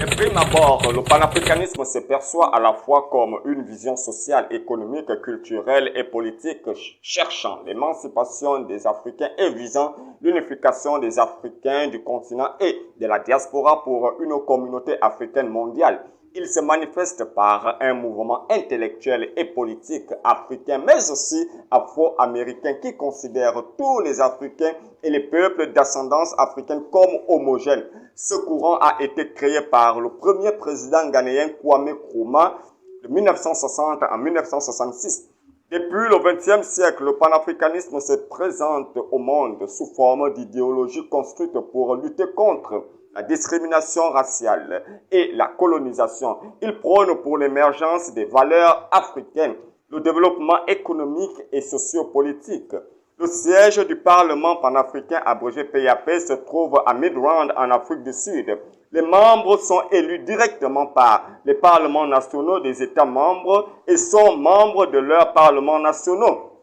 De prime abord, le panafricanisme se perçoit à la fois comme une vision sociale, économique, culturelle et politique cherchant l'émancipation des Africains et visant l'unification des Africains du continent et de la diaspora pour une communauté africaine mondiale. Il se manifeste par un mouvement intellectuel et politique africain, mais aussi afro-américain qui considère tous les Africains et les peuples d'ascendance africaine comme homogènes. Ce courant a été créé par le premier président ghanéen Kwame Nkrumah de 1960 à 1966. Depuis le XXe siècle, le panafricanisme se présente au monde sous forme d'idéologie construite pour lutter contre la discrimination raciale et la colonisation. Il prône pour l'émergence des valeurs africaines, le développement économique et sociopolitique. Le siège du Parlement panafricain abrégé PAP se trouve à Midrand en Afrique du Sud. Les membres sont élus directement par les parlements nationaux des États membres et sont membres de leurs parlements nationaux.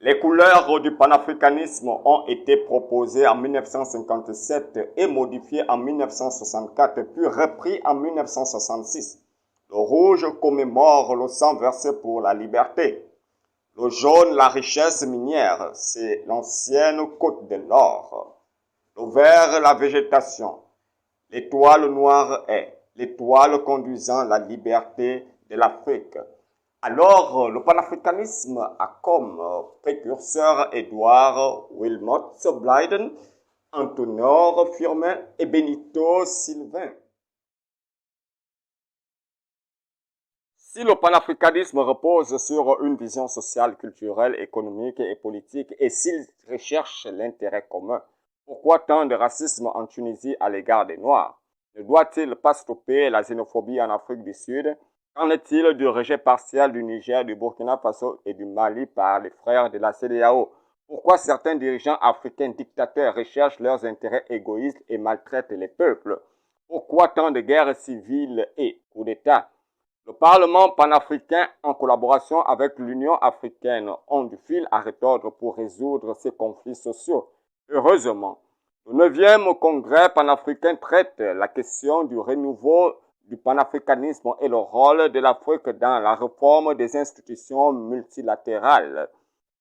Les couleurs du panafricanisme ont été proposées en 1957 et modifiées en 1964, puis repris en 1966. Le rouge commémore le sang versé pour la liberté. Le jaune, la richesse minière, c'est l'ancienne côte de l'or. Le vert, la végétation. L'étoile noire est l'étoile conduisant la liberté de l'Afrique. Alors, le panafricanisme a comme précurseurs Edward Wilmot Blyden, Antonio Firmin et Benito Sylvain. Si le panafricanisme repose sur une vision sociale, culturelle, économique et politique, et s'il recherche l'intérêt commun, pourquoi tant de racisme en Tunisie à l'égard des Noirs? Ne doit-il pas stopper la xénophobie en Afrique du Sud? Qu'en est-il du rejet partiel du Niger, du Burkina Faso et du Mali par les frères de la CEDEAO? Pourquoi certains dirigeants africains dictateurs recherchent leurs intérêts égoïstes et maltraitent les peuples? Pourquoi tant de guerres civiles et coups d'État? Le Parlement panafricain, en collaboration avec l'Union africaine, ont du fil à retordre pour résoudre ces conflits sociaux. Heureusement, le 9e congrès panafricain traite la question du renouveau du panafricanisme et le rôle de l'Afrique dans la réforme des institutions multilatérales.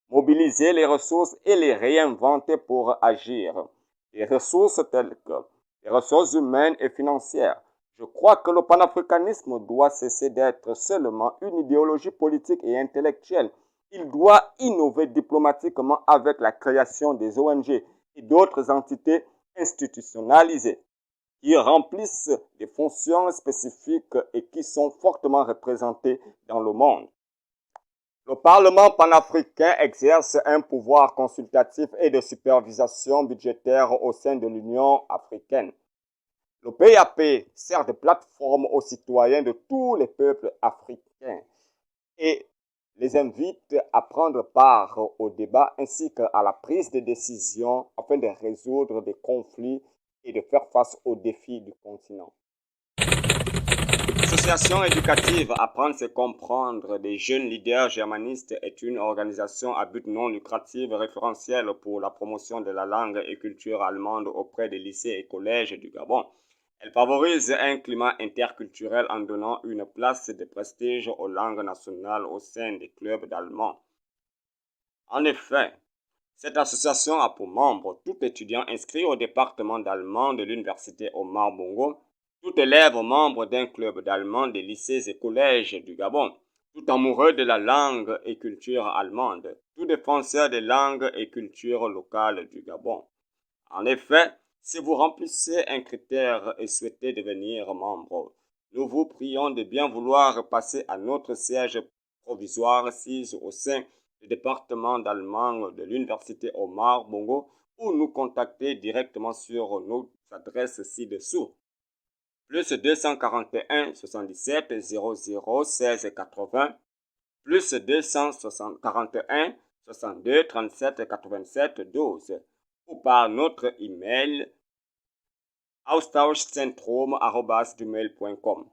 Mobiliser les ressources et les réinventer pour agir. Les ressources telles que les ressources humaines et financières. Je crois que le panafricanisme doit cesser d'être seulement une idéologie politique et intellectuelle. Il doit innover diplomatiquement avec la création des ONG et d'autres entités institutionnalisées qui remplissent des fonctions spécifiques et qui sont fortement représentées dans le monde. Le Parlement panafricain exerce un pouvoir consultatif et de supervision budgétaire au sein de l'Union africaine. Le PAP sert de plateforme aux citoyens de tous les peuples africains et les invite à prendre part au débat ainsi qu'à la prise de décision afin de résoudre des conflits et de faire face aux défis du continent. L'association éducative Apprendre c'est comprendre des jeunes leaders germanistes est une organisation à but non lucratif référentielle pour la promotion de la langue et culture allemande auprès des lycées et collèges du Gabon. Elle favorise un climat interculturel en donnant une place de prestige aux langues nationales au sein des clubs d'allemand. En effet, cette association a pour membre tout étudiant inscrit au département d'allemand de l'université Omar Bongo, tout élève membre d'un club d'allemand des lycées et collèges du Gabon, tout amoureux de la langue et culture allemande, tout défenseur des langues et cultures locales du Gabon. En effet, si vous remplissez un critère et souhaitez devenir membre, nous vous prions de bien vouloir passer à notre siège provisoire situé au sein du département d'allemand de l'université Omar Bongo ou nous contacter directement sur nos adresses ci-dessous. Plus 241 77 00 16 80, plus 241 62 37 87 12 ou par notre email austauschzentrum@gmail.com.